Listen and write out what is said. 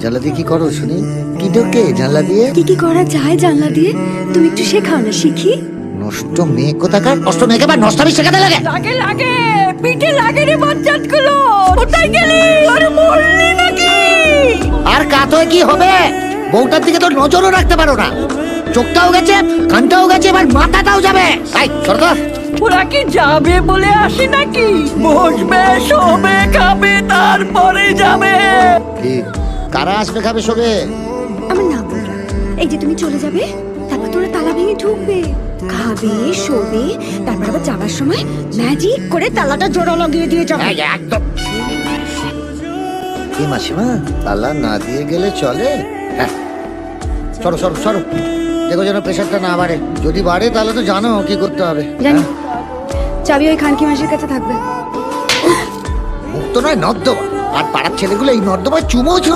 জানলা দিয়ে কি করো শুনি? কি ঢোকে জানলা দিয়ে? কি কি করা যায় জানলা দিয়ে তুমি একটু শেখাও না, শিখি। নষ্ট মেয়ে কোথাকার! নষ্ট মেয়েকে বা নষ্টামি শেখাতে লাগে? লাগে লাগে, পিঠে লাগে রে বাচ্চাত গুলো। কোথায় গেলি? আরে মরলি নাকি? আর কাত হয়ে কি হবে? বউটার দিকে তো নজরও রাখতে পারো না। চোখটাও গেছে, কানটাও গেছে, এবার মাথাটাও যাবে। তাই সরকার ওরা কি যাবে বলে আসে নাকি? বসবে, শোবে, খাবে, তারপরে যাবে। কি কারা আসবে খাবে শোবে? আমার না বলরা, এই যে তুমি চলে যাবে, তারপর তোরা তালা ভেঙে ঢুকবে, খাবে, শোবে, তারপর আবার যাবার সময় ম্যাজিক করে তালাটা জোড়া লাগিয়ে দিয়ে যাবে। এই, একদম। কি মাসিমা, তালা না দিয়ে গেলে চলে? হ্যাঁ, সরো সরো সরো, দেখো যেন প্রেশারটা না বাড়ে। যদি বাড়ে তাহলে তো জানো কি করতে হবে। জানি, চাবি ওই খানকি মাসির কাছে থাকবে। মুক্ত নয় নর্দমা, আর পাড়ার ছেলেগুলো এই নর্দমায় চুমো ছড়ে।